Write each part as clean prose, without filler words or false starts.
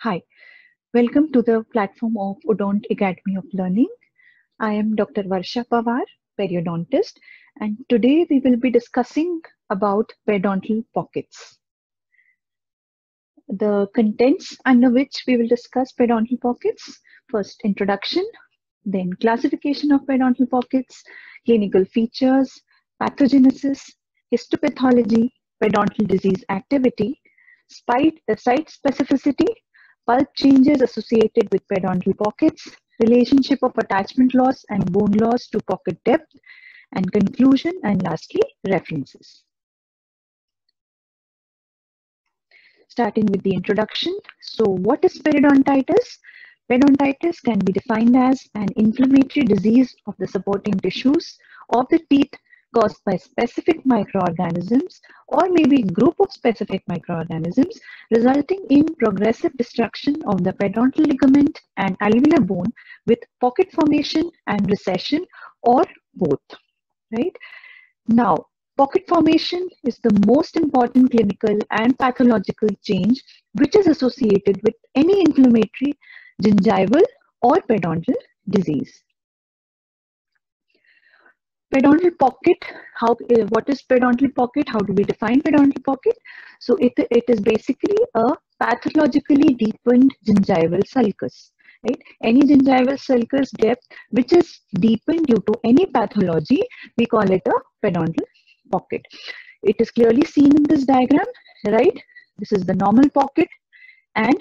Hi, welcome to the platform of Odont Academy of Learning. I am Dr. Varsha Pawar, periodontist, and today we will be discussing about periodontal pockets. The contents under which we will discuss periodontal pockets: first, introduction, then classification of periodontal pockets, clinical features, pathogenesis, histopathology, periodontal disease activity, site specificity, pulp changes associated with periodontal pockets, relationship of attachment loss and bone loss to pocket depth, and conclusion, and lastly, references. Starting with the introduction. So, what is periodontitis? Periodontitis can be defined as an inflammatory disease of the supporting tissues of the teeth caused by specific microorganisms or maybe group of specific microorganisms, resulting in progressive destruction of the periodontal ligament and alveolar bone with pocket formation and recession, or both. Right? Now, pocket formation is the most important clinical and pathological change which is associated with any inflammatory gingival or periodontal disease. Periodontal pocket, what is periodontal pocket? How do we define periodontal pocket? So it is basically a pathologically deepened gingival sulcus. Right? Any gingival sulcus depth which is deepened due to any pathology, we call it a periodontal pocket. It is clearly seen in this diagram, right? This is the normal pocket, and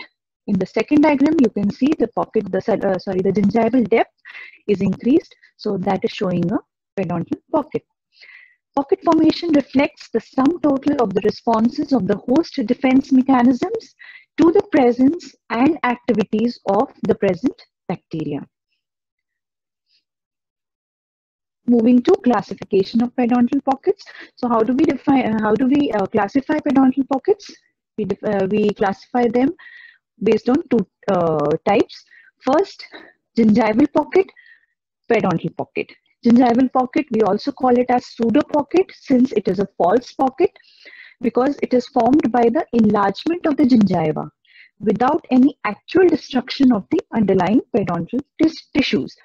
in the second diagram, you can see the pocket, the gingival depth is increased, so that is showing a periodontal pocket. Pocket formation reflects the sum total of the responses of the host defense mechanisms to the presence and activities of the present bacteria. Moving to classification of periodontal pockets. So how do we classify periodontal pockets? We classify them based on two types. First, gingival pocket, periodontal pocket. Gingival pocket, we also call it as pseudo pocket since it is a false pocket because it is formed by the enlargement of the gingiva without any actual destruction of the underlying periodontal tissues.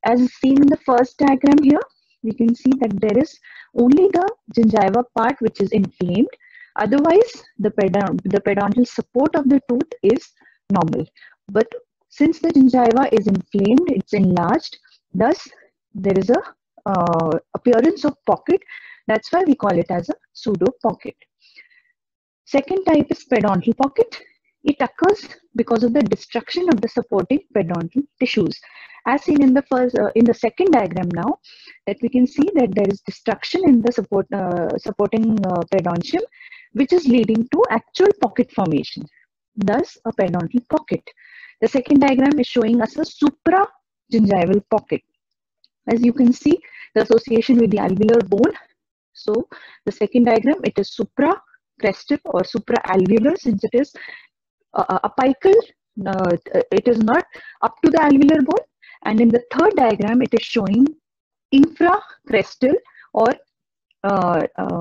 As seen in the first diagram here, we can see that there is only the gingiva part which is inflamed. Otherwise, the periodontal support of the tooth is normal. But since the gingiva is inflamed, it's enlarged, thus there is a appearance of pocket. That's why we call it as a pseudo pocket. Second type is periodontal pocket. It occurs because of the destruction of the supporting periodontal tissues. As seen in the second diagram now, that we can see that there is destruction in the supporting periodontium, which is leading to actual pocket formation, thus a periodontal pocket. The second diagram is showing us a supragingival pocket. As you can see, the association with the alveolar bone. So the second diagram, it is supracrestal or supraalveolar since it is apical, it is not up to the alveolar bone. And in the third diagram, it is showing infracrestal or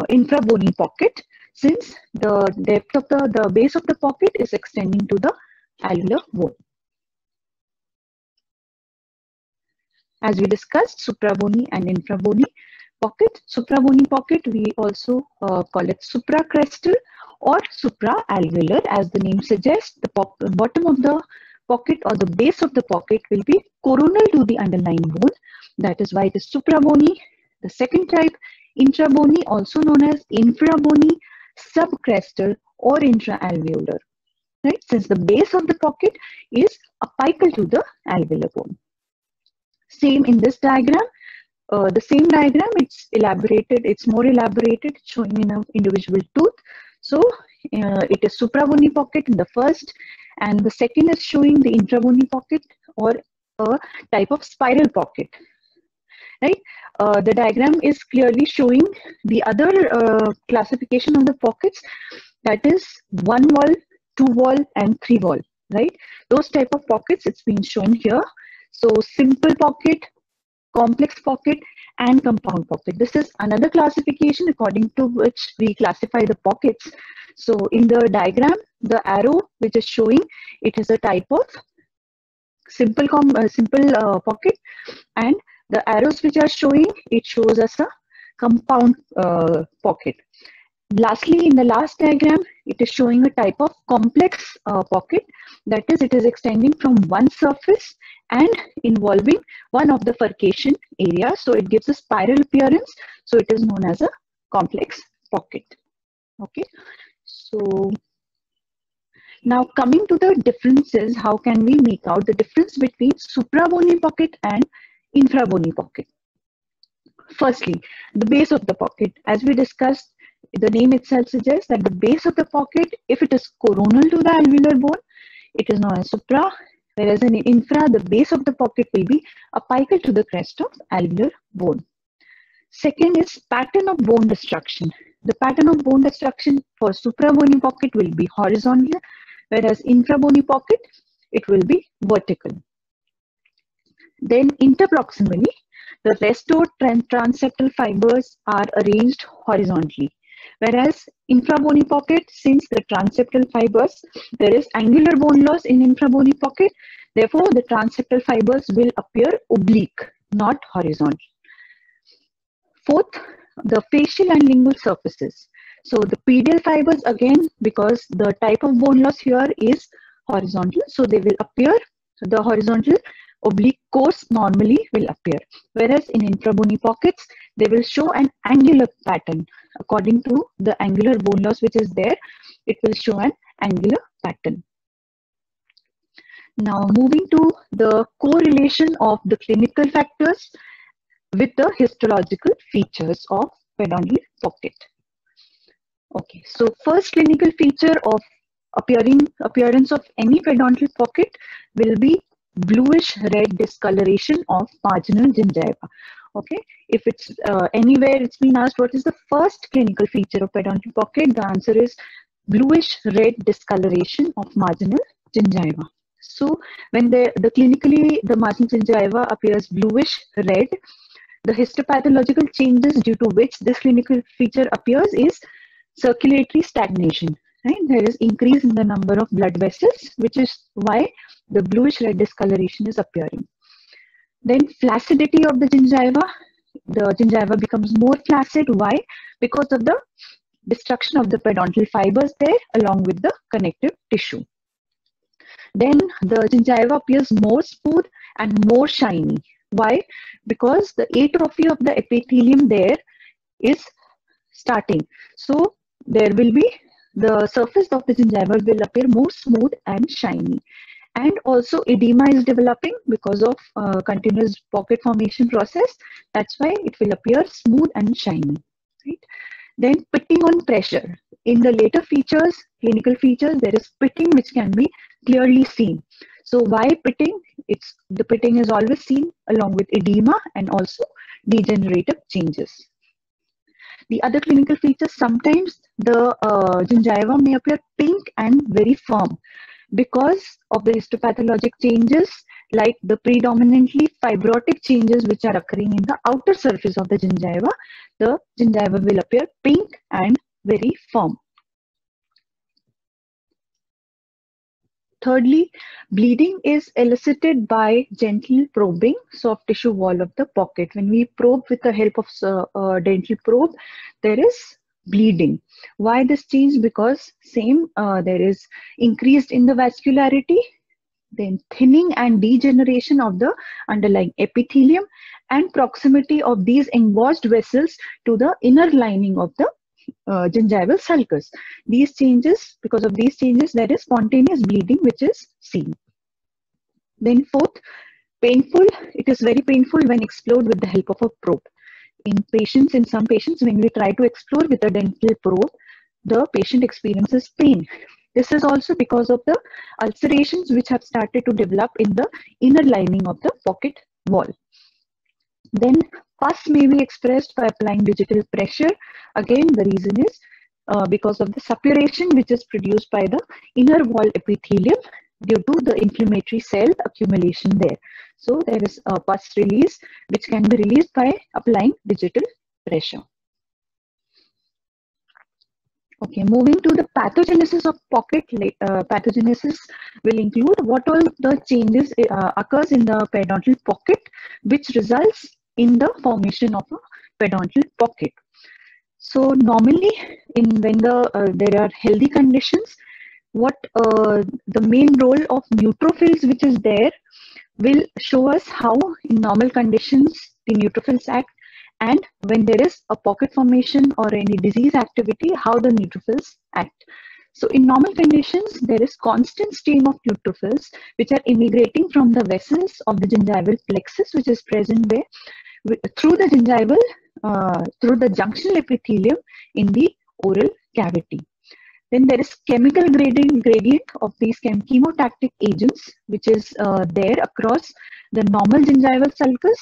infrabony pocket since the depth of the base of the pocket is extending to the alveolar bone. As we discussed, suprabony and infrabony pocket. Suprabony pocket, we also call it supracrestal or supraalveolar. As the name suggests, the bottom of the pocket or the base of the pocket will be coronal to the underlying bone. That is why it is suprabony. The second type, intrabony, also known as infrabony, subcrestal or intraalveolar. Right? Since the base of the pocket is apical to the alveolar bone. Same in this diagram. The same diagram, it's more elaborated, showing in an individual tooth. So it is suprabony pocket in the first, and the second is showing the intrabony pocket or a type of spiral pocket. Right? The diagram is clearly showing the other classification of the pockets, that is 1 wall, 2 wall, and 3 wall. Right? Those type of pockets, it's been shown here. So simple pocket, complex pocket, and compound pocket. This is another classification according to which we classify the pockets. So in the diagram, the arrow which is showing, it is a type of simple pocket, and the arrows which are showing, it shows us a compound pocket. Lastly, in the last diagram, it is showing a type of complex pocket, that is, it is extending from one surface and involving one of the furcation areas. So it gives a spiral appearance. So it is known as a complex pocket. Okay. So now coming to the differences, how can we make out the difference between supra-bony pocket and infra-bony pocket? Firstly, the base of the pocket. As we discussed, the name itself suggests that the base of the pocket, if it is coronal to the alveolar bone, it is known as supra, whereas in infra, the base of the pocket will be apical to the crest of alveolar bone. Second is pattern of bone destruction. The pattern of bone destruction for supra-bony pocket will be horizontal, whereas infra-bony pocket, it will be vertical. Then interproximally, the restored transseptal fibers are arranged horizontally, whereas infra-bony pocket, since the transseptal fibers, there is angular bone loss in infra-bony pocket, therefore the transseptal fibers will appear oblique, not horizontal. Fourth, the facial and lingual surfaces. So the pedial fibers, again, because the type of bone loss here is horizontal, so they will appear, the horizontal oblique course normally will appear, whereas in infra-bony pockets, they will show an angular pattern. According to the angular bone loss which is there, it will show an angular pattern. Now moving to the correlation of the clinical factors with the histological features of pedontal pocket. Okay, so first clinical feature of appearance of any pedontal pocket will be bluish red discoloration of marginal gingiva. Okay, if it's anywhere it's been asked what is the first clinical feature of pedontal pocket, the answer is bluish red discoloration of marginal gingiva. So when the clinically the marginal gingiva appears bluish red, the histopathological changes due to which this clinical feature appears is circulatory stagnation. Right? There is increase in the number of blood vessels, which is why the bluish red discoloration is appearing. Then flaccidity of the gingiva becomes more flaccid. Why? Because of the destruction of the pedontal fibers there along with the connective tissue. Then the gingiva appears more smooth and more shiny. Why? Because the atrophy of the epithelium there is starting. So there will be the surface of the gingiva will appear more smooth and shiny. And also edema is developing because of continuous pocket formation process. That's why it will appear smooth and shiny. Right? Then pitting on pressure. In the later features, clinical features, there is pitting which can be clearly seen. So why pitting? The pitting is always seen along with edema and also degenerative changes. The other clinical features, sometimes the gingiva may appear pink and very firm because of the histopathologic changes like the predominantly fibrotic changes which are occurring in the outer surface of the gingiva will appear pink and very firm. Thirdly, bleeding is elicited by gentle probing soft tissue wall of the pocket. When we probe with the help of dental probe, there is bleeding. Why this change? Because there is increased in the vascularity, then thinning and degeneration of the underlying epithelium, and proximity of these engorged vessels to the inner lining of the gingival sulcus. These changes, because of these changes, there is spontaneous bleeding which is seen. Then fourth, painful. It is very painful when explored with the help of a probe. In some patients, when we try to explore with a dental probe, the patient experiences pain. This is also because of the ulcerations which have started to develop in the inner lining of the pocket wall. Then pus may be expressed by applying digital pressure. Again, the reason is because of the suppuration which is produced by the inner wall epithelium due to the inflammatory cell accumulation there. So there is a pus release which can be released by applying digital pressure. Okay, moving to the pathogenesis of pocket. Pathogenesis will include what all the changes occurs in the periodontal pocket, which results in the formation of a periodontal pocket. So normally, when there are healthy conditions, what the main role of neutrophils, which is there, will show us how in normal conditions the neutrophils act, and when there is a pocket formation or any disease activity, how the neutrophils act. So in normal conditions, there is constant stream of neutrophils which are immigrating from the vessels of the gingival plexus, which is present there, through the gingival, through the junctional epithelium in the oral cavity. Then there is chemical gradient of these chemotactic agents, which is there across the normal gingival sulcus,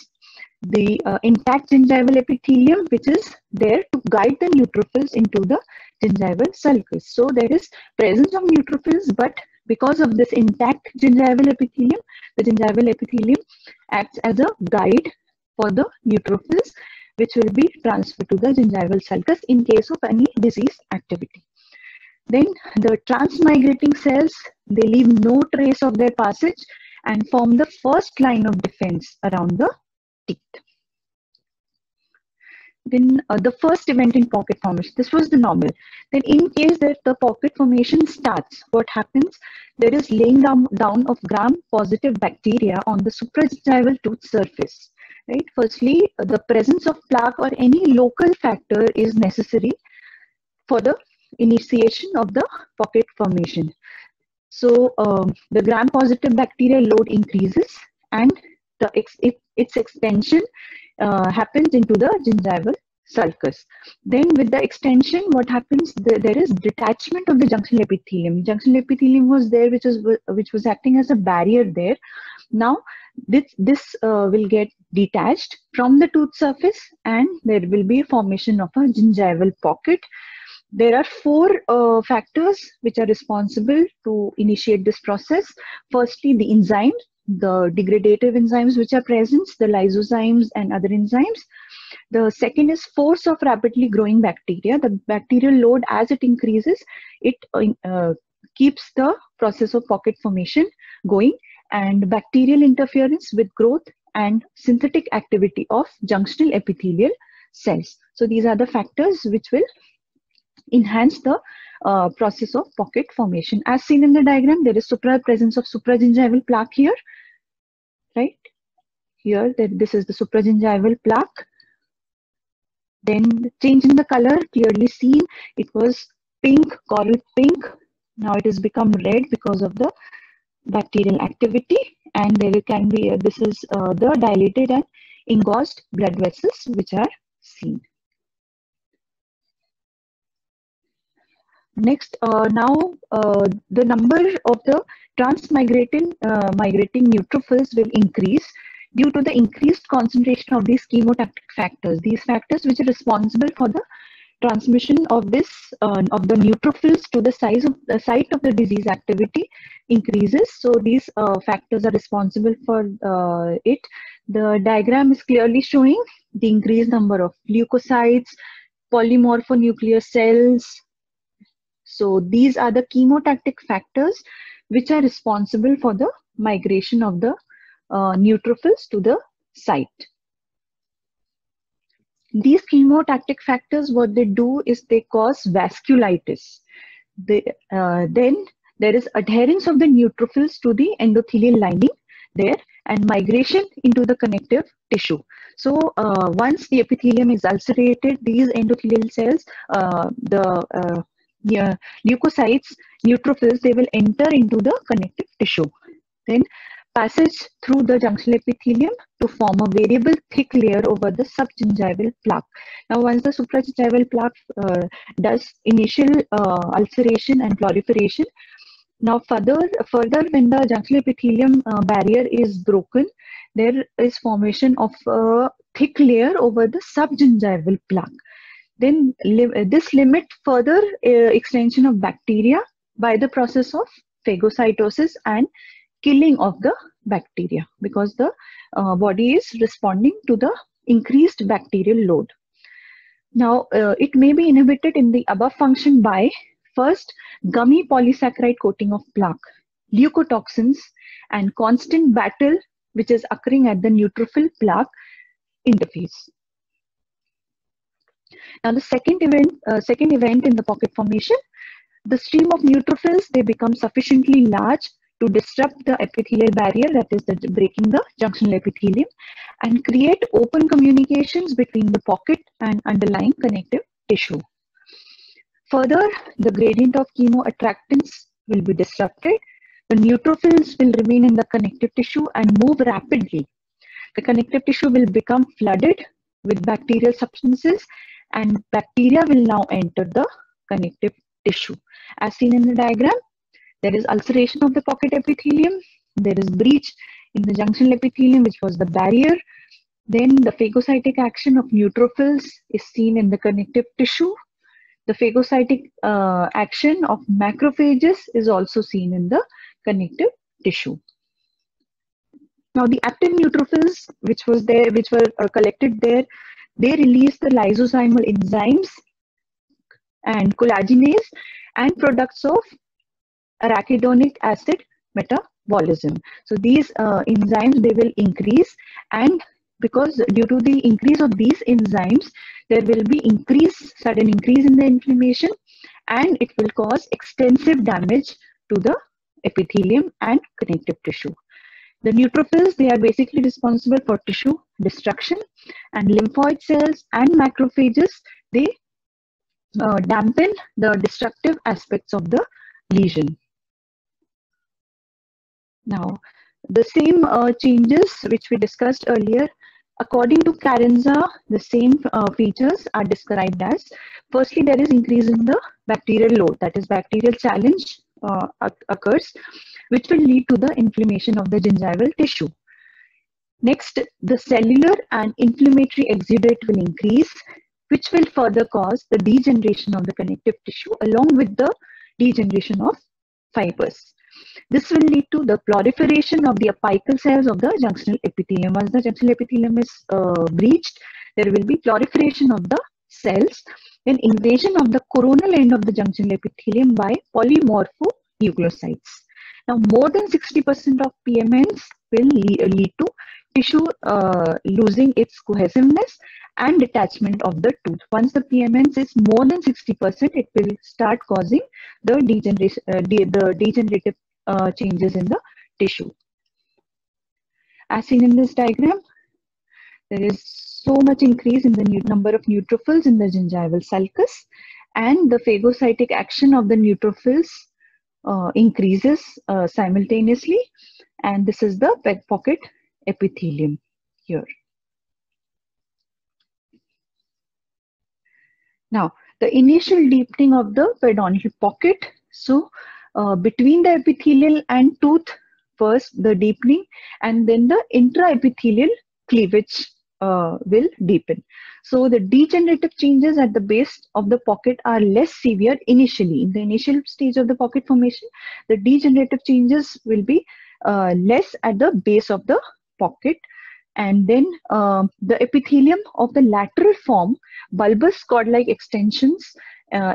the intact gingival epithelium, which is there to guide the neutrophils into the gingival sulcus. So there is presence of neutrophils, but because of this intact gingival epithelium, the gingival epithelium acts as a guide for the neutrophils, which will be transferred to the gingival sulcus in case of any disease activity. Then the transmigrating cells, they leave no trace of their passage and form the first line of defense around the teeth. Then the first event in pocket formation, this was the normal. Then in case that the pocket formation starts, what happens? There is laying down of gram-positive bacteria on the supragingival tooth surface. Right? Firstly, the presence of plaque or any local factor is necessary for the initiation of the pocket formation. So the gram-positive bacterial load increases, and its extension happens into the gingival sulcus. Then with the extension, what happens? There is detachment of the junctional epithelium. Junctional epithelium was there, which was acting as a barrier there. Now this will get detached from the tooth surface, and there will be a formation of a gingival pocket. There are four factors which are responsible to initiate this process. Firstly, the enzymes, the degradative enzymes which are present, the lysozymes and other enzymes. The second is force of rapidly growing bacteria. The bacterial load, as it increases, it keeps the process of pocket formation going, and bacterial interference with growth and synthetic activity of junctional epithelial cells. So these are the factors which will enhance the process of pocket formation. As seen in the diagram, there is presence of supragingival plaque here, right? Here, this is the supragingival plaque. Then the change in the color clearly seen. It was pink, coral pink. Now it has become red because of the bacterial activity, and there can be this is the dilated and engorged blood vessels which are seen. Next, now the number of the transmigrating migrating neutrophils will increase due to the increased concentration of these chemotactic factors. These factors which are responsible for the transmission of this of the neutrophils to the site of the disease activity increases. So these factors are responsible for it. The diagram is clearly showing the increased number of leukocytes, polymorphonuclear cells. So these are the chemotactic factors which are responsible for the migration of the neutrophils to the site. These chemotactic factors, what they do is they cause vasculitis. Then there is adherence of the neutrophils to the endothelial lining there, and migration into the connective tissue. So once the epithelium is ulcerated, these endothelial cells, leukocytes, neutrophils, they will enter into the connective tissue. Then passage through the junctional epithelium to form a variable thick layer over the subgingival plaque. Now once the supragingival plaque does initial ulceration and proliferation, now further when the junctional epithelium barrier is broken, there is formation of a thick layer over the subgingival plaque. Then this limit further extension of bacteria by the process of phagocytosis and killing of the bacteria because the body is responding to the increased bacterial load. Now, it may be inhibited in the above function by first, gummy polysaccharide coating of plaque, leukotoxins, and constant battle which is occurring at the neutrophil plaque interface. Now, the second event in the pocket formation, the stream of neutrophils, they become sufficiently large to disrupt the epithelial barrier, that is breaking the junctional epithelium, and create open communications between the pocket and underlying connective tissue. Further, the gradient of chemoattractants will be disrupted. The neutrophils will remain in the connective tissue and move rapidly. The connective tissue will become flooded with bacterial substances, and bacteria will now enter the connective tissue. As seen in the diagram, there is ulceration of the pocket epithelium, there is breach in the junctional epithelium, which was the barrier. Then the phagocytic action of neutrophils is seen in the connective tissue. The phagocytic action of macrophages is also seen in the connective tissue. Now, the active neutrophils, which were collected there, they release the lysosomal enzymes and collagenase and products of arachidonic acid metabolism. So these enzymes, they will increase, and because due to the increase of these enzymes, there will be sudden increase in the inflammation, and it will cause extensive damage to the epithelium and connective tissue. The neutrophils, they are basically responsible for tissue destruction, and lymphoid cells and macrophages, they dampen the destructive aspects of the lesion. Now, the same changes which we discussed earlier, according to Carenza, the same features are described as, firstly, there is increase in the bacterial load, that is bacterial challenge occurs, which will lead to the inflammation of the gingival tissue. Next, the cellular and inflammatory exudate will increase, which will further cause the degeneration of the connective tissue along with the degeneration of fibers. This will lead to the proliferation of the apical cells of the junctional epithelium. Once the junctional epithelium is breached, there will be proliferation of the cells, then invasion of the coronal end of the junctional epithelium by polymorphonucleocytes. Now, more than 60% of PMNs will lead to tissue losing its cohesiveness and detachment of the tooth. Once the PMNs is more than 60%, it will start causing the degenerative changes in the tissue. As seen in this diagram, there is so much increase in the number of neutrophils in the gingival sulcus, and the phagocytic action of the neutrophils increases simultaneously, and this is the pocket epithelium here. Now, the initial deepening of the periodontal pocket. So, between the epithelial and tooth, first the deepening, and then the intraepithelial cleavage will deepen. So, the degenerative changes at the base of the pocket are less severe initially. In the initial stage of the pocket formation, the degenerative changes will be less at the base of the pocket, and then the epithelium of the lateral form, bulbous cord-like extensions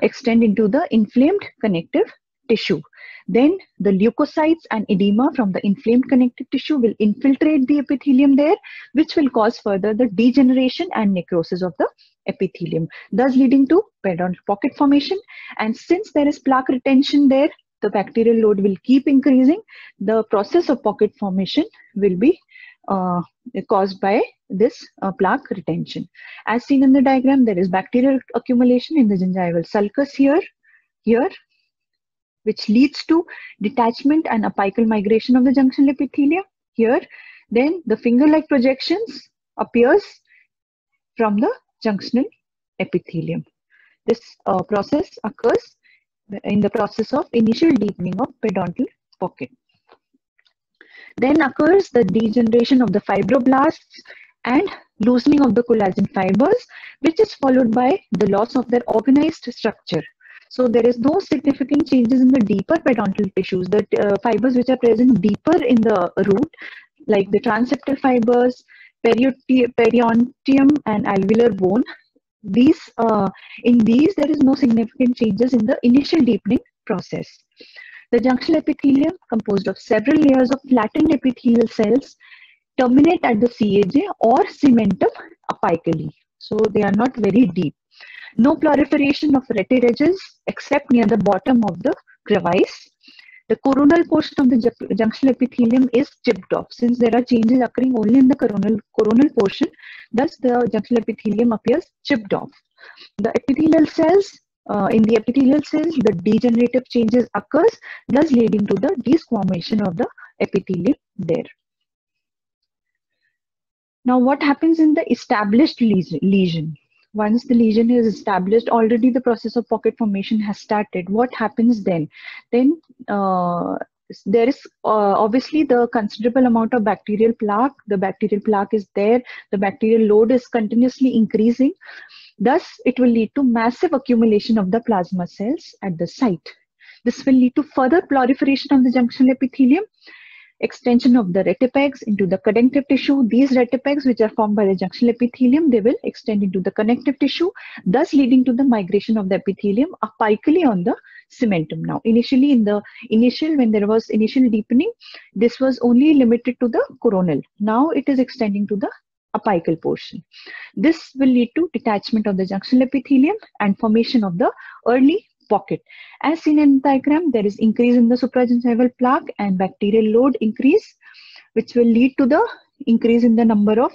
extend into the inflamed connective tissue. Then the leukocytes and edema from the inflamed connective tissue will infiltrate the epithelium there, which will cause further the degeneration and necrosis of the epithelium, thus leading to periodontal pocket formation. And since there is plaque retention there, the bacterial load will keep increasing. The process of pocket formation will be caused by this plaque retention. As seen in the diagram, there is bacterial accumulation in the gingival sulcus here, which leads to detachment and apical migration of the junctional epithelium here. Then the finger-like projections appears from the junctional epithelium. This process occurs in the process of initial deepening of periodontal pocket. Then occurs the degeneration of the fibroblasts and loosening of the collagen fibers, which is followed by the loss of their organized structure. So there is no significant changes in the deeper periodontal tissues. The fibers which are present deeper in the root, like the transeptal fibers, periosteum, and alveolar bone, these in these there is no significant changes in the initial deepening process. The junctional epithelium, composed of several layers of flattened epithelial cells, terminate at the CAJ or cementum apically. So they are not very deep. No proliferation of retiridges except near the bottom of the crevice. The coronal portion of the junctional epithelium is chipped off. Since there are changes occurring only in the coronal portion, thus the junctional epithelium appears chipped off. The epithelial cells, in the epithelial cells, the degenerative changes occurs, thus leading to the desquamation of the epithelium there. Now, what happens in the established lesion? Once the lesion is established, already the process of pocket formation has started. What happens then? Then there is obviously the considerable amount of bacterial plaque. The bacterial plaque is there. The bacterial load is continuously increasing. Thus, it will lead to massive accumulation of the plasma cells at the site. This will lead to further proliferation of the junctional epithelium, extension of the retipegs into the connective tissue. These retipegs, which are formed by the junctional epithelium, they will extend into the connective tissue, thus leading to the migration of the epithelium apically on the cementum. Now, initially when there was initial deepening, this was only limited to the coronal. Now it is extending to the apical portion. This will lead to detachment of the junctional epithelium and formation of the early pocket. As seen in the diagram, there is increase in the supragingival plaque and bacterial load increase, which will lead to the increase in the number of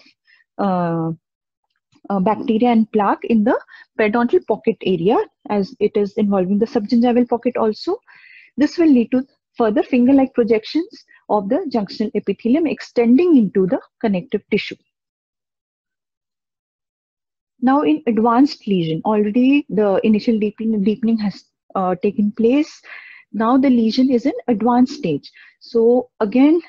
bacteria and plaque in the periodontal pocket area, as it is involving the subgingival pocket also. This will lead to further finger-like projections of the junctional epithelium extending into the connective tissue. Now, in advanced lesion, already the initial deepening has taken place. Now the lesion is in advanced stage. So again,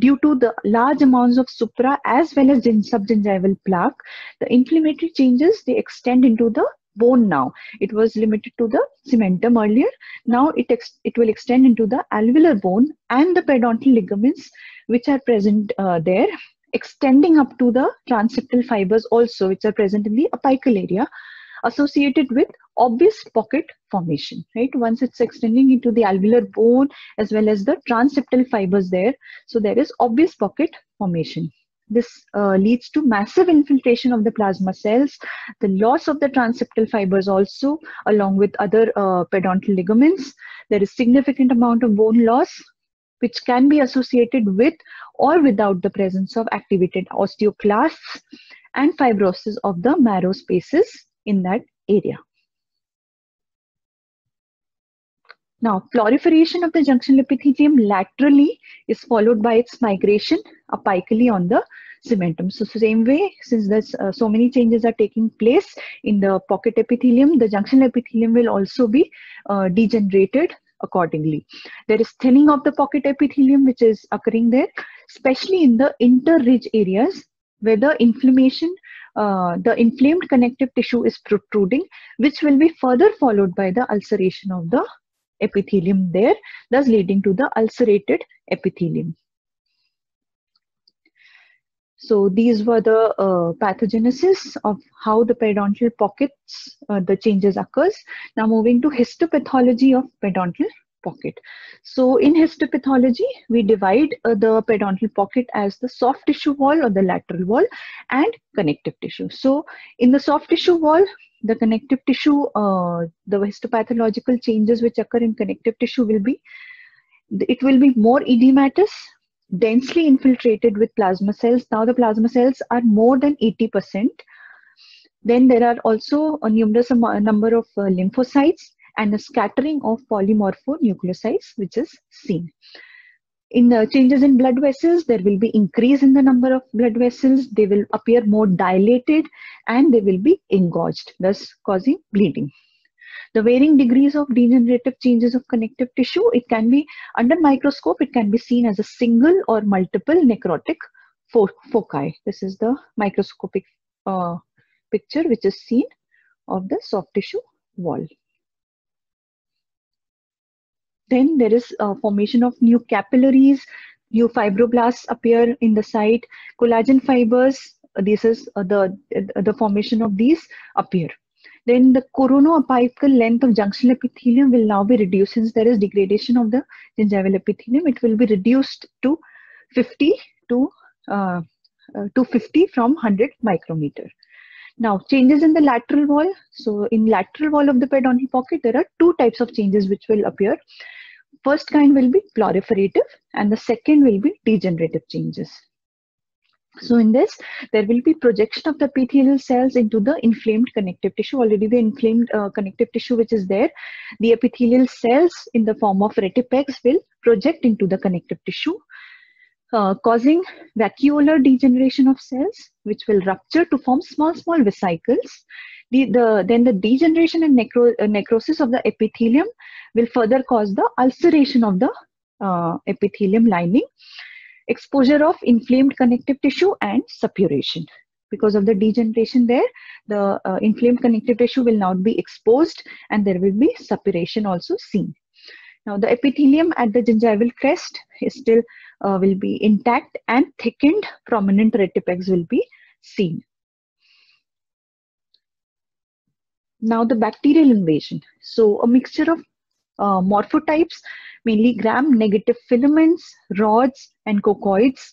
due to the large amounts of supra as well as subgingival plaque, the inflammatory changes, they extend into the bone now. It was limited to the cementum earlier. Now it will extend into the alveolar bone and the periodontal ligaments which are present there, extending up to the transeptal fibers also, which are present in the apical area, associated with obvious pocket formation, right? Once it's extending into the alveolar bone as well as the transeptal fibers there, so there is obvious pocket formation. This leads to massive infiltration of the plasma cells, the loss of the transeptal fibers also, along with other periodontal ligaments. There is significant amount of bone loss, which can be associated with or without the presence of activated osteoclasts and fibrosis of the marrow spaces in that area. Now, proliferation of the junctional epithelium laterally is followed by its migration apically on the cementum. So same way, since there's so many changes are taking place in the pocket epithelium, the junctional epithelium will also be degenerated accordingly. There is thinning of the pocket epithelium which is occurring there, especially in the interridge areas where the inflammation, the inflamed connective tissue is protruding, which will be further followed by the ulceration of the epithelium there, thus leading to the ulcerated epithelium. So these were the pathogenesis of how the periodontal pockets, the changes occurs. Now moving to histopathology of periodontal pocket. So in histopathology, we divide the periodontal pocket as the soft tissue wall or the lateral wall and connective tissue. So in the soft tissue wall, the connective tissue, the histopathological changes which occur in connective tissue will be, it will be more edematous, densely infiltrated with plasma cells. Now the plasma cells are more than 80%. Then there are also a numerous number of lymphocytes and a scattering of polymorphonucleosides which is seen. In the changes in blood vessels, there will be increase in the number of blood vessels. They will appear more dilated and they will be engorged, thus causing bleeding. The varying degrees of degenerative changes of connective tissue, it can be under microscope, it can be seen as a single or multiple necrotic foci. This is the microscopic picture which is seen of the soft tissue wall. Then there is formation of new capillaries, new fibroblasts appear in the site, collagen fibers, this is the formation of these appear. Then the coronoapical length of junctional epithelium will now be reduced since there is degradation of the gingival epithelium. It will be reduced to 50 to 50 from 100 micrometer. Now, changes in the lateral wall. So, in lateral wall of the periodontal pocket, there are two types of changes which will appear. First kind will be proliferative, and the second will be degenerative changes. So in this, there will be projection of the epithelial cells into the inflamed connective tissue. Already the inflamed connective tissue which is there, the epithelial cells in the form of retipex will project into the connective tissue, causing vacuolar degeneration of cells, which will rupture to form small vesicles. Then the degeneration and necrosis of the epithelium will further cause the ulceration of the epithelium lining, exposure of inflamed connective tissue, and suppuration. Because of the degeneration there, the inflamed connective tissue will now be exposed and there will be suppuration also seen. Now the epithelium at the gingival crest is still will be intact and thickened prominent retipex will be seen. Now the bacterial invasion. So a mixture of morphotypes, mainly gram-negative filaments, rods, and cocoids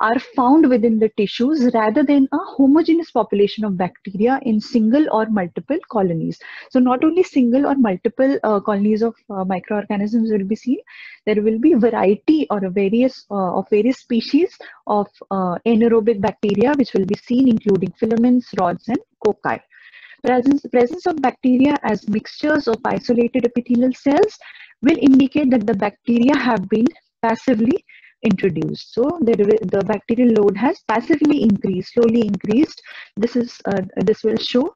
are found within the tissues rather than a homogeneous population of bacteria in single or multiple colonies. So not only single or multiple colonies of microorganisms will be seen, there will be variety or various species of anaerobic bacteria which will be seen, including filaments, rods, and cocci. Presence of bacteria as mixtures of isolated epithelial cells will indicate that the bacteria have been passively introduced. So the bacterial load has passively increased, slowly increased. This will show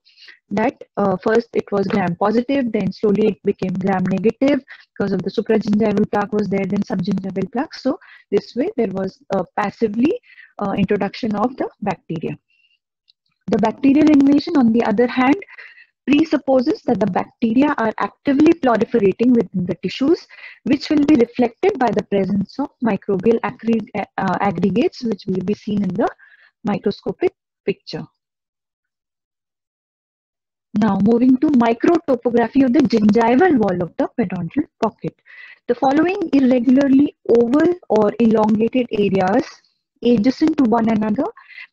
that first it was gram positive, then slowly it became gram negative because of the supragingival plaque was there, then subgingival plaque. So this way there was a passively introduction of the bacteria. The bacterial invasion, on the other hand, presupposes that the bacteria are actively proliferating within the tissues, which will be reflected by the presence of microbial aggregates, which will be seen in the microscopic picture. Now, moving to microtopography of the gingival wall of the periodontal pocket. The following irregularly oval or elongated areas adjacent to one another,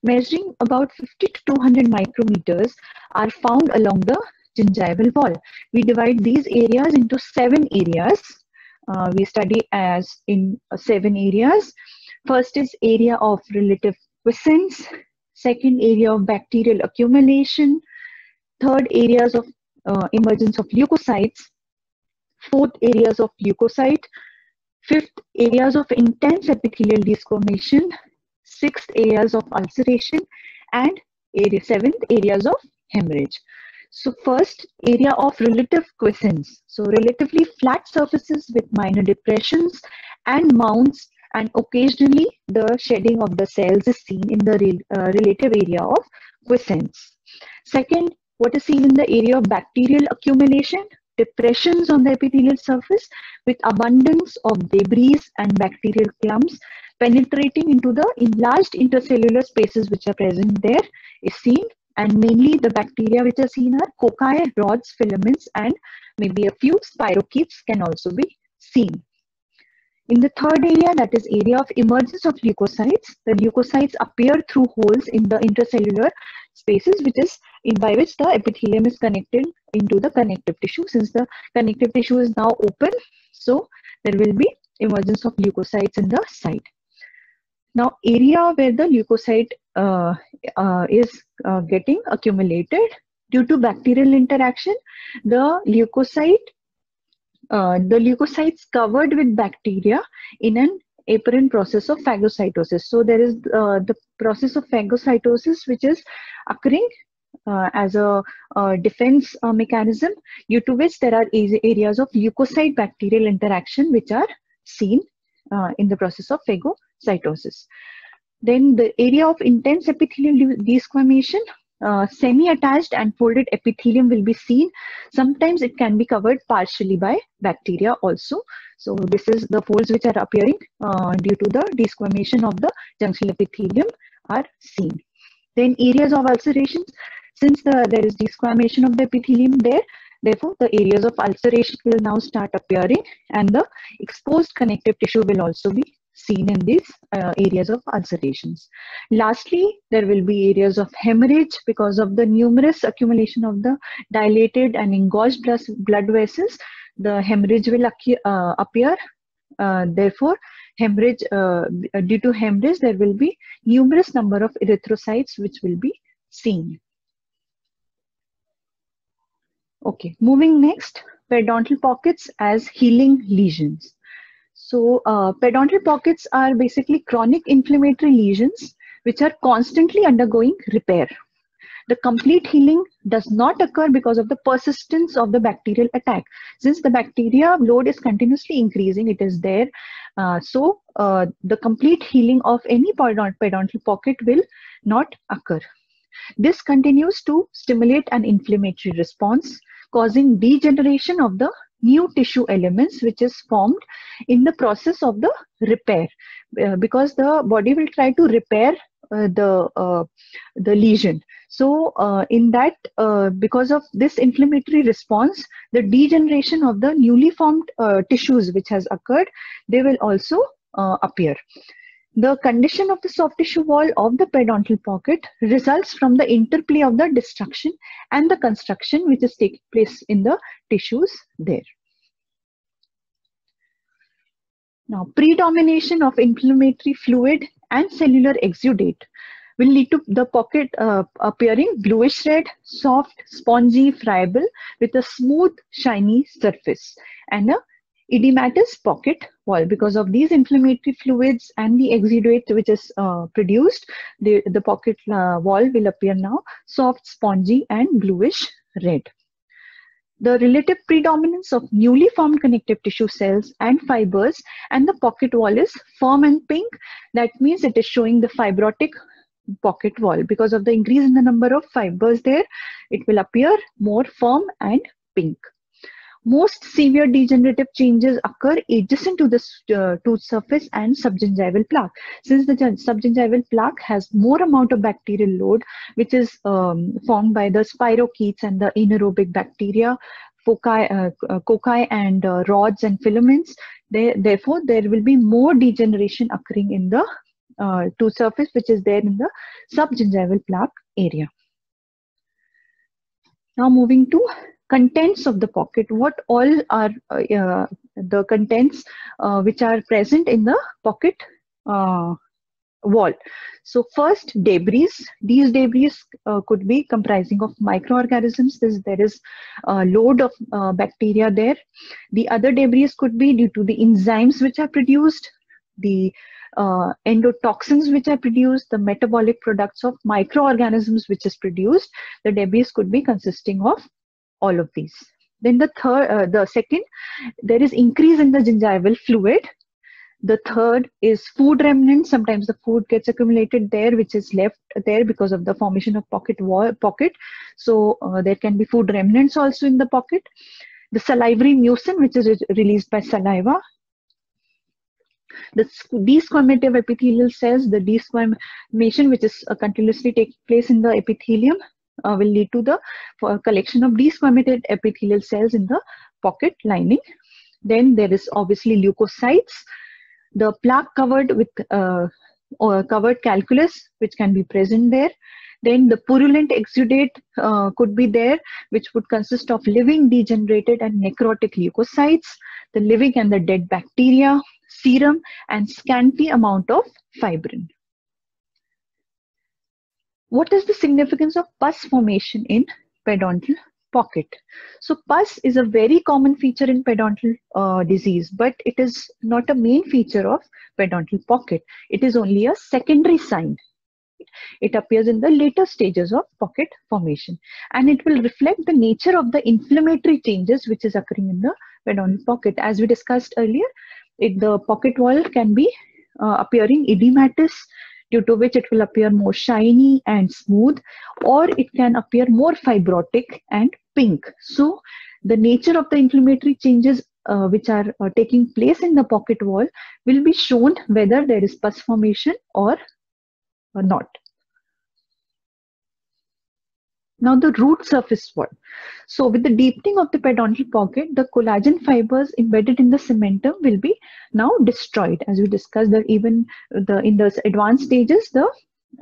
measuring about 50 to 200 micrometers, are found along the gingival wall. We divide these areas into 7 areas. We study as in 7 areas. First is area of relative quiescence. Second, area of bacterial accumulation. Third, areas of emergence of leukocytes. Fourth, areas of leukocyte. Fifth, areas of intense epithelial desquamation. Sixth, areas of ulceration, and seventh, areas of hemorrhage. So first, area of relative quiescence. So relatively flat surfaces with minor depressions and mounds, and occasionally the shedding of the cells is seen in the relative area of quiescence. Second, what is seen in the area of bacterial accumulation? Depressions on the epithelial surface with abundance of debris and bacterial clumps penetrating into the enlarged intercellular spaces which are present there is seen, and mainly the bacteria which are seen are cocci, rods, filaments, and maybe a few spirochetes can also be seen. In the third area, that is area of emergence of leukocytes, the leukocytes appear through holes in the intercellular spaces by which the epithelium is connected into the connective tissue. Since the connective tissue is now open, so there will be emergence of leukocytes in the site. Now, area where the leukocyte is getting accumulated due to bacterial interaction, the leukocytes covered with bacteria in an apparent process of phagocytosis. So there is the process of phagocytosis which is occurring as a defense mechanism, due to which there are areas of leukocyte bacterial interaction which are seen in the process of phagocytosis. Then the area of intense epithelial desquamation, semi-attached and folded epithelium will be seen. Sometimes it can be covered partially by bacteria also. So this is the folds which are appearing due to the desquamation of the junctional epithelium are seen. Then areas of ulcerations, since there is desquamation of the epithelium there, therefore the areas of ulceration will now start appearing, and the exposed connective tissue will also be seen in these areas of ulcerations. Lastly, there will be areas of hemorrhage because of the numerous accumulation of the dilated and engorged blood vessels. The hemorrhage will appear. Therefore, hemorrhage, due to hemorrhage, there will be numerous number of erythrocytes which will be seen. Okay, moving next, periodontal pockets as healing lesions. So periodontal pockets are basically chronic inflammatory lesions which are constantly undergoing repair. The complete healing does not occur because of the persistence of the bacterial attack. Since the bacteria load is continuously increasing, it is there. So the complete healing of any periodontal pocket will not occur. This continues to stimulate an inflammatory response, causing degeneration of the new tissue elements which is formed in the process of the repair, because the body will try to repair the lesion. So in that, because of this inflammatory response, the degeneration of the newly formed tissues which has occurred, they will also appear. The condition of the soft tissue wall of the periodontal pocket results from the interplay of the destruction and the construction which is taking place in the tissues there. Now, predomination of inflammatory fluid and cellular exudate will lead to the pocket appearing bluish red, soft, spongy, friable with a smooth, shiny surface and a edematous pocket wall. Because of these inflammatory fluids and the exudate which is produced, the pocket wall will appear now soft, spongy and bluish red. The relative predominance of newly formed connective tissue cells and fibers and the pocket wall is firm and pink. That means it is showing the fibrotic pocket wall. Because of the increase in the number of fibers there, it will appear more firm and pink. Most severe degenerative changes occur adjacent to the tooth surface and subgingival plaque. Since the subgingival plaque has more amount of bacterial load, which is formed by the spirochetes and the anaerobic bacteria, cocci and rods and filaments, therefore there will be more degeneration occurring in the tooth surface, which is there in the subgingival plaque area. Now moving to contents of the pocket. What all are the contents which are present in the pocket wall? So first, debris. These debris could be comprising of microorganisms. There is a load of bacteria there. The other debris could be due to the enzymes which are produced, the endotoxins which are produced, the metabolic products of microorganisms which is produced. The debris could be consisting of all of these. Then the second, there is increase in the gingival fluid. The third is food remnants. Sometimes the food gets accumulated there, which is left there because of the formation of pocket. So there can be food remnants also in the pocket. The salivary mucin, which is released by saliva. The desquamative epithelial cells, the desquamation which is continuously taking place in the epithelium, will lead to the collection of desquamated epithelial cells in the pocket lining. Then there is obviously leukocytes, the plaque covered with covered calculus which can be present there. Then the purulent exudate could be there, which would consist of living, degenerated and necrotic leukocytes, the living and the dead bacteria, serum and scanty amount of fibrin. What is the significance of pus formation in periodontal pocket? So pus is a very common feature in periodontal disease, but it is not a main feature of periodontal pocket. It is only a secondary sign. It appears in the later stages of pocket formation, and it will reflect the nature of the inflammatory changes which is occurring in the periodontal pocket. As we discussed earlier, the pocket wall can be appearing edematous, due to which it will appear more shiny and smooth, or it can appear more fibrotic and pink. So the nature of the inflammatory changes which are taking place in the pocket wall will be shown whether there is pus formation or not. Now the root surface wall. So with the deepening of the periodontal pocket, the collagen fibers embedded in the cementum will be now destroyed. As we discussed, that even in the advanced stages, the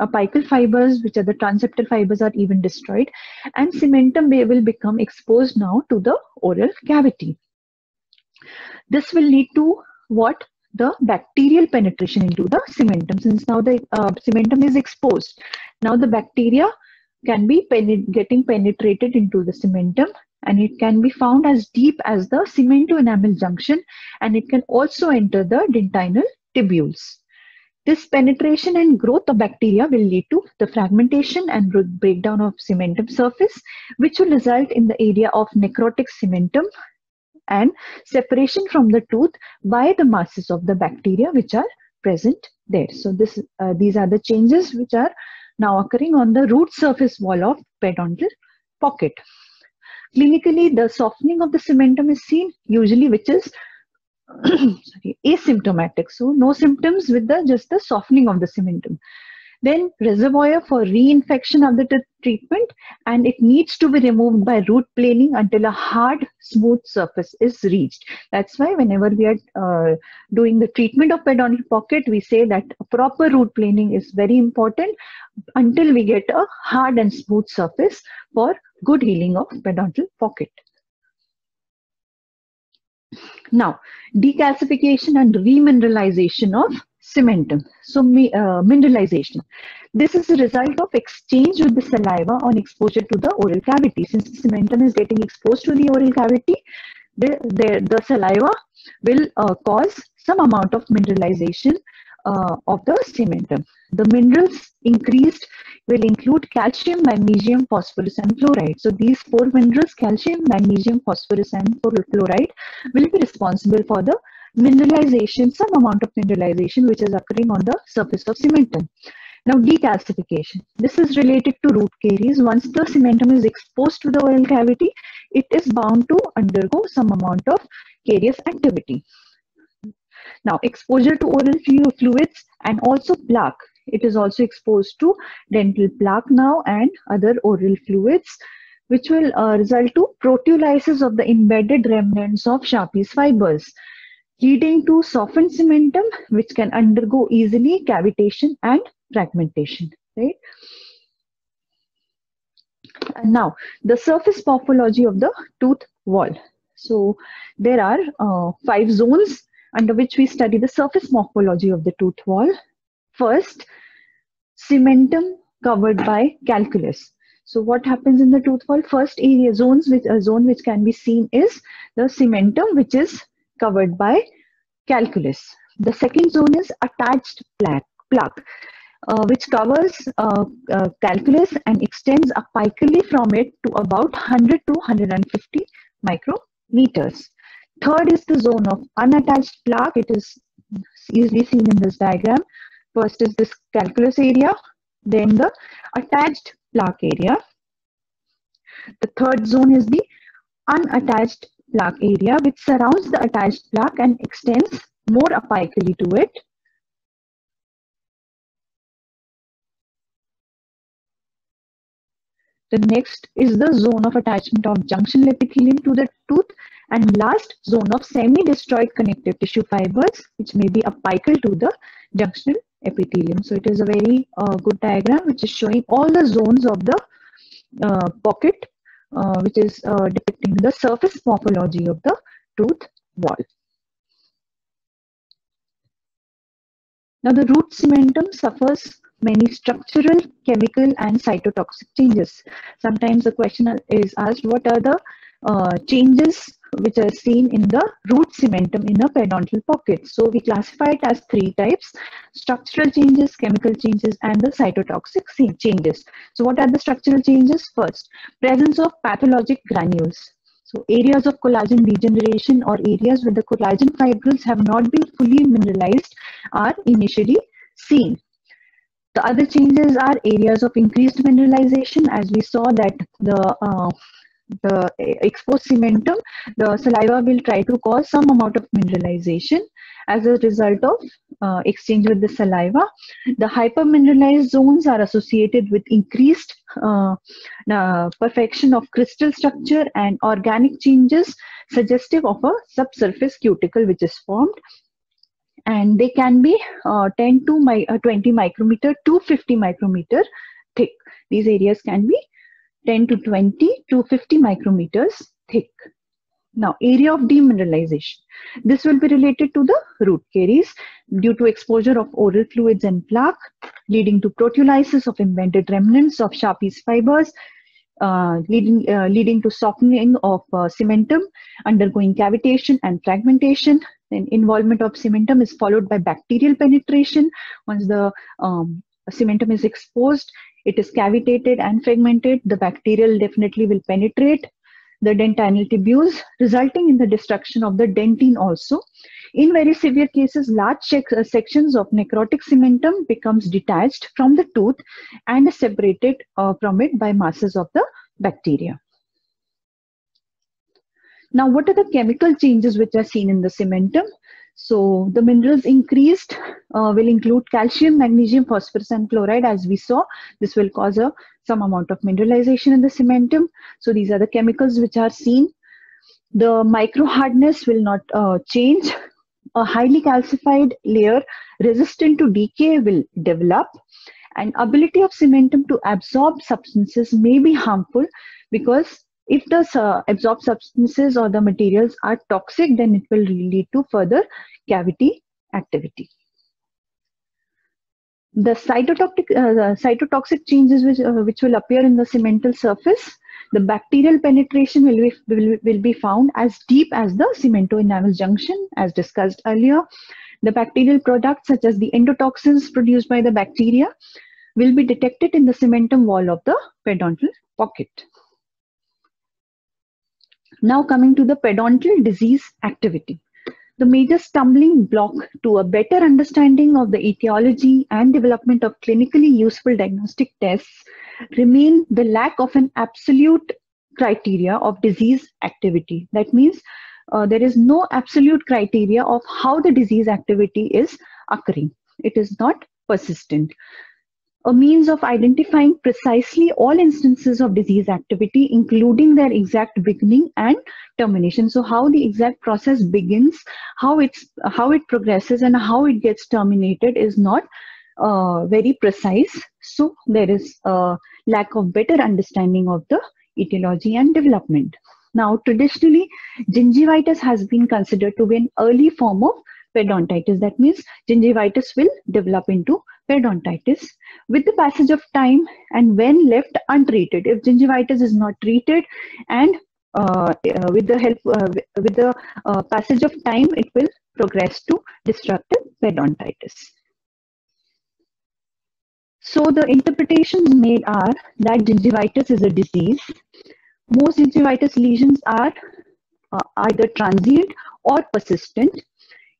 apical fibers, which are the transeptal fibers, are even destroyed, and cementum will become exposed now to the oral cavity. This will lead to what? The bacterial penetration into the cementum. Since now the cementum is exposed, now the bacteria can be getting penetrated into the cementum, and it can be found as deep as the cemento-enamel junction, and it can also enter the dentinal tubules. This penetration and growth of bacteria will lead to the fragmentation and breakdown of cementum surface, which will result in the area of necrotic cementum and separation from the tooth by the masses of the bacteria which are present there. So these are the changes which are now occurring on the root surface wall of periodontal pocket. Clinically, the softening of the cementum is seen usually, which is asymptomatic. So no symptoms with just the softening of the cementum. Then reservoir for reinfection of the treatment, and it needs to be removed by root planing until a hard, smooth surface is reached. That's why whenever we are doing the treatment of periodontal pocket, we say that a proper root planing is very important until we get a hard and smooth surface for good healing of periodontal pocket. Now, decalcification and remineralization of cementum. So mineralization. This is a result of exchange with the saliva on exposure to the oral cavity. Since the cementum is getting exposed to the oral cavity, the saliva will cause some amount of mineralization of the cementum. The minerals increased will include calcium, magnesium, phosphorus, and fluoride. So these four minerals, calcium, magnesium, phosphorus, and fluoride, will be responsible for the mineralization, some amount of mineralization which is occurring on the surface of cementum. Now, decalcification. This is related to root caries. Once the cementum is exposed to the oral cavity, it is bound to undergo some amount of carious activity. Now, exposure to oral fluids and also plaque. It is also exposed to dental plaque now and other oral fluids, which will result to proteolysis of the embedded remnants of Sharpie's fibers, leading to softened cementum, which can undergo easily cavitation and fragmentation. Right? And now, the surface morphology of the tooth wall. So, there are 5 zones under which we study the surface morphology of the tooth wall. First, cementum covered by calculus. So what happens in the tooth wall? First area zones, a zone which can be seen is the cementum, which is covered by calculus. The second zone is attached plaque, which covers calculus and extends apically from it to about 100 to 150 micrometers. Third is the zone of unattached plaque. It is easily seen in this diagram. First is this calculus area, then the attached plaque area. The third zone is the unattached plaque area, which surrounds the attached plaque and extends more apically to it. The next is the zone of attachment of junctional epithelium to the tooth, and last zone of semi-destroyed connective tissue fibers, which may be apical to the junctional epithelium. So it is a very good diagram which is showing all the zones of the pocket, which is depicting the surface morphology of the tooth wall. Now the root cementum suffers many structural, chemical, and cytotoxic changes. Sometimes the question is asked, what are the changes which are seen in the root cementum in a periodontal pocket? So we classify it as 3 types: structural changes, chemical changes, and the cytotoxic changes. So what are the structural changes? First, presence of pathologic granules. So areas of collagen degeneration or areas where the collagen fibrils have not been fully mineralized are initially seen. The other changes are areas of increased mineralization, as we saw that the exposed cementum, the saliva will try to cause some amount of mineralization as a result of exchange with the saliva. The hypermineralized zones are associated with increased perfection of crystal structure and organic changes suggestive of a subsurface cuticle which is formed. And they can be 10 to 20 micrometer to 50 micrometer thick. These areas can be 10 to 20 to 50 micrometers thick. Now, area of demineralization. This will be related to the root caries due to exposure of oral fluids and plaque, leading to proteolysis of embedded remnants of Sharpie's fibers, leading to softening of cementum, undergoing cavitation and fragmentation. Then involvement of cementum is followed by bacterial penetration. Once the cementum is exposed, it is cavitated and fragmented. The bacterial definitely will penetrate the dentinal tubules, resulting in the destruction of the dentine also. In very severe cases, large sections of necrotic cementum becomes detached from the tooth and is separated from it by masses of the bacteria. Now, what are the chemical changes which are seen in the cementum? So, the minerals increased will include calcium, magnesium, phosphorus, and chloride. As we saw, this will cause some amount of mineralization in the cementum. So, these are the chemicals which are seen. The micro hardness will not change. A highly calcified layer resistant to decay will develop, and ability of cementum to absorb substances may be harmful, because if the absorbed substances or the materials are toxic, then it will lead to further cavity activity. The cytotoxic changes which will appear in the cemental surface. The bacterial penetration will be found as deep as the cemento-enamel junction, as discussed earlier. The bacterial products such as the endotoxins produced by the bacteria will be detected in the cementum wall of the periodontal pocket. Now coming to the periodontal disease activity. The major stumbling block to a better understanding of the etiology and development of clinically useful diagnostic tests remain the lack of an absolute criteria of disease activity. That means there is no absolute criteria of how the disease activity is occurring. It is not persistent. A means of identifying precisely all instances of disease activity, including their exact beginning and termination. So how the exact process begins, how it progresses, and how it gets terminated is not very precise. So there is a lack of better understanding of the etiology and development. Now, traditionally, gingivitis has been considered to be an early form of periodontitis. That means gingivitis will develop into periodontitis with the passage of time and when left untreated. If gingivitis is not treated and with the passage of time, it will progress to destructive periodontitis. So the interpretations made are that gingivitis is a disease. Most gingivitis lesions are either transient or persistent.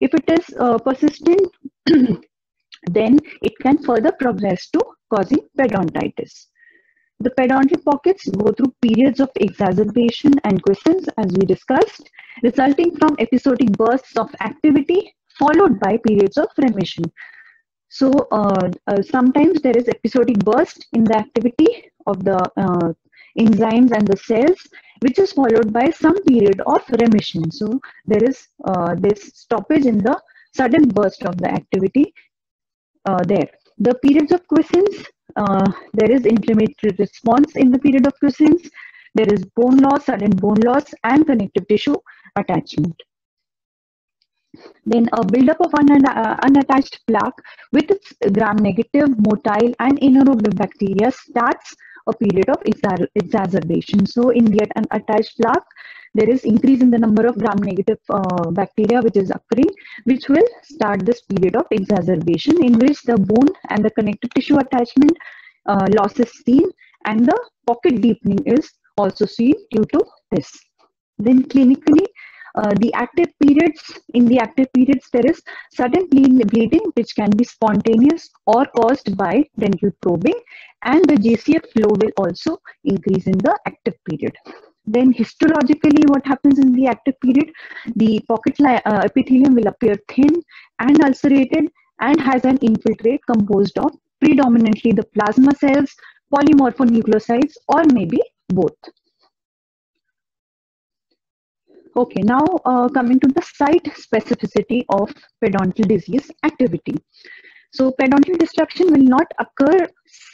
If it is persistent, then it can further progress to causing periodontitis. The periodontal pockets go through periods of exacerbation and quiescence, as we discussed, resulting from episodic bursts of activity followed by periods of remission. So sometimes there is episodic burst in the activity of the enzymes and the cells, which is followed by some period of remission. So there is this stoppage in the sudden burst of the activity there. The periods of quiescence, there is inflammatory response in the period of quiescence. There is bone loss, sudden bone loss, and connective tissue attachment. Then a buildup of unattached plaque with its gram-negative, motile, and anaerobic bacteria starts a period of exacerbation. So in the unattached plaque, there is increase in the number of gram-negative bacteria which is occurring, which will start this period of exacerbation, in which the bone and the connective tissue attachment loss is seen, and the pocket deepening is also seen due to this. Then clinically, The active periods, in the active periods, there is sudden bleeding which can be spontaneous or caused by dental probing, and the GCF flow will also increase in the active period. Then histologically, what happens in the active period? The pocket epithelium will appear thin and ulcerated and has an infiltrate composed of predominantly the plasma cells, polymorphonucleosides, or maybe both. Okay, now coming to the site specificity of periodontal disease activity. So periodontal destruction will not occur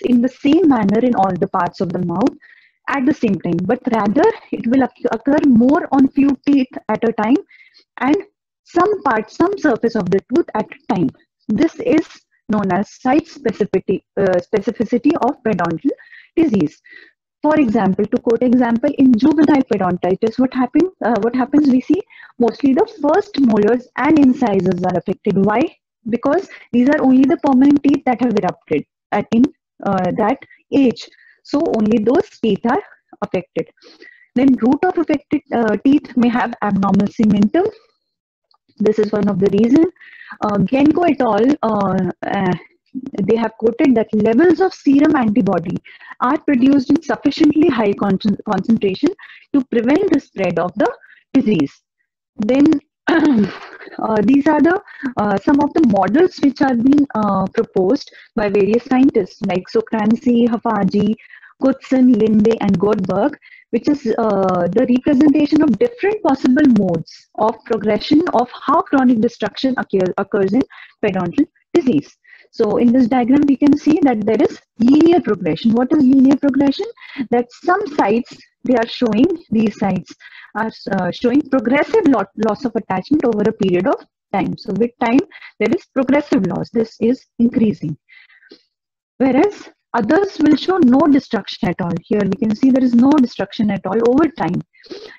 in the same manner in all the parts of the mouth at the same time, but rather it will occur more on few teeth at a time and some surface of the tooth at a time. This is known as site specificity of periodontal disease. For example, to quote example, in juvenile periodontitis, what happens? We see mostly the first molars and incisors are affected. Why? Because these are only the permanent teeth that have erupted in that age. So only those teeth are affected. Then root of affected teeth may have abnormal cementum. This is one of the reasons. Genko et al. They have quoted that levels of serum antibody are produced in sufficiently high concentration to prevent the spread of the disease. Then these are the some of the models which have been proposed by various scientists like Socransky, Hafaji, Goodson, Linde, and Goldberg, which is the representation of different possible modes of progression of how chronic destruction occurs in periodontal disease. So in this diagram, we can see that there is linear progression. What is linear progression? That some sites, these sites are showing progressive loss of attachment over a period of time. So with time, there is progressive loss. This is increasing. Whereas others will show no destruction at all. Here we can see there is no destruction at all over time.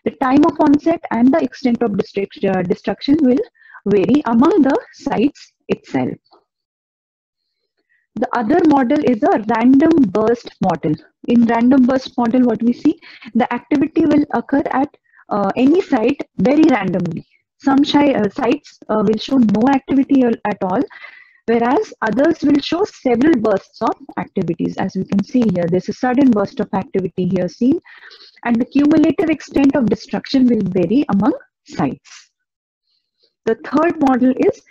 The time of onset and the extent of destruction will vary among the sites itself. The other model is a random burst model. In random burst model, what we see, the activity will occur at any site very randomly. Some sites will show no activity at all, whereas others will show several bursts of activities. As we can see here, there's a sudden burst of activity here seen, and the cumulative extent of destruction will vary among sites. The third model is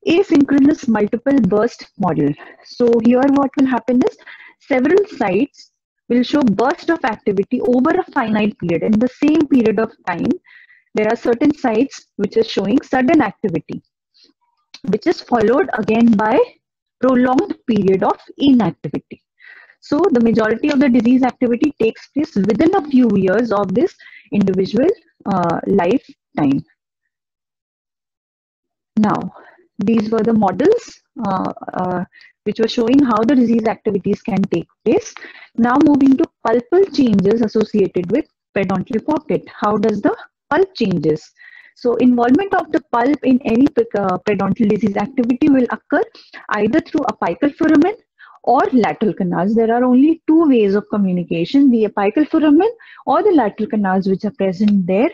asynchronous multiple burst model. So here what will happen is several sites will show burst of activity over a finite period. In the same period of time, there are certain sites which are showing sudden activity, which is followed again by prolonged period of inactivity. So the majority of the disease activity takes place within a few years of this individual lifetime. Now, these were the models which were showing how the disease activities can take place. Now moving to pulpal changes associated with periodontal pocket. How does the pulp changes? So involvement of the pulp in any periodontal disease activity will occur either through apical foramen or lateral canals. There are only two ways of communication, the apical foramen or the lateral canals which are present there.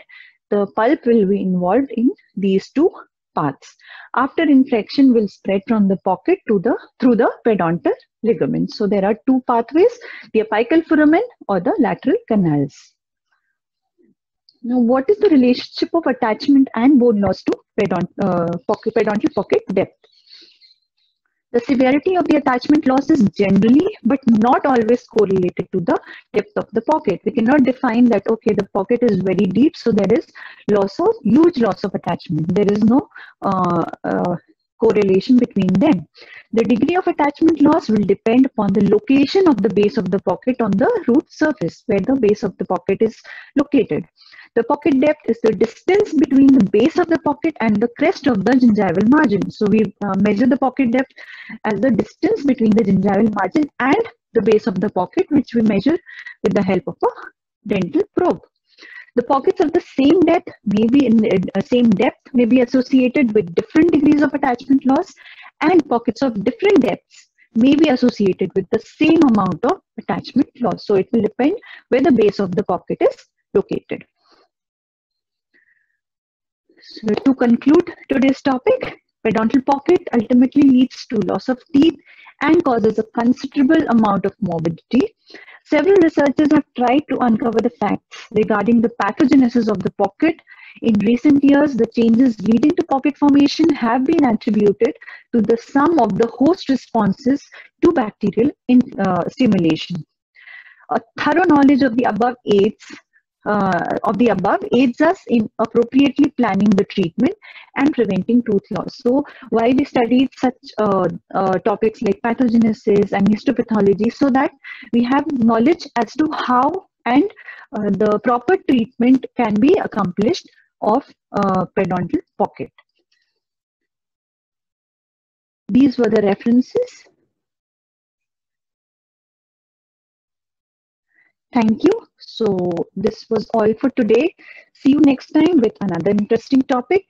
The pulp will be involved in these two paths. After infection will spread from the pocket to through the periodontal ligaments. So there are two pathways, the apical foramen or the lateral canals. Now, what is the relationship of attachment and bone loss to periodontal pocket depth? The severity of the attachment loss is generally, but not always correlated to the depth of the pocket. We cannot define that, okay, the pocket is very deep, so there is huge loss of attachment. There is no correlation between them. The degree of attachment loss will depend upon the location of the base of the pocket on the root surface, where the base of the pocket is located. The pocket depth is the distance between the base of the pocket and the crest of the gingival margin. So we measure the pocket depth as the distance between the gingival margin and the base of the pocket, which we measure with the help of a dental probe. The pockets of the same depth may be associated with different degrees of attachment loss, and pockets of different depths may be associated with the same amount of attachment loss. So it will depend where the base of the pocket is located. So to conclude today's topic, periodontal pocket ultimately leads to loss of teeth and causes a considerable amount of morbidity. Several researchers have tried to uncover the facts regarding the pathogenesis of the pocket. In recent years, the changes leading to pocket formation have been attributed to the sum of the host responses to bacterial stimulation. A thorough knowledge of the above aids us in appropriately planning the treatment and preventing tooth loss. So, why we studied such topics like pathogenesis and histopathology, so that we have knowledge as to how and the proper treatment can be accomplished of periodontal pocket. These were the references. Thank you. So this was all for today. See you next time with another interesting topic.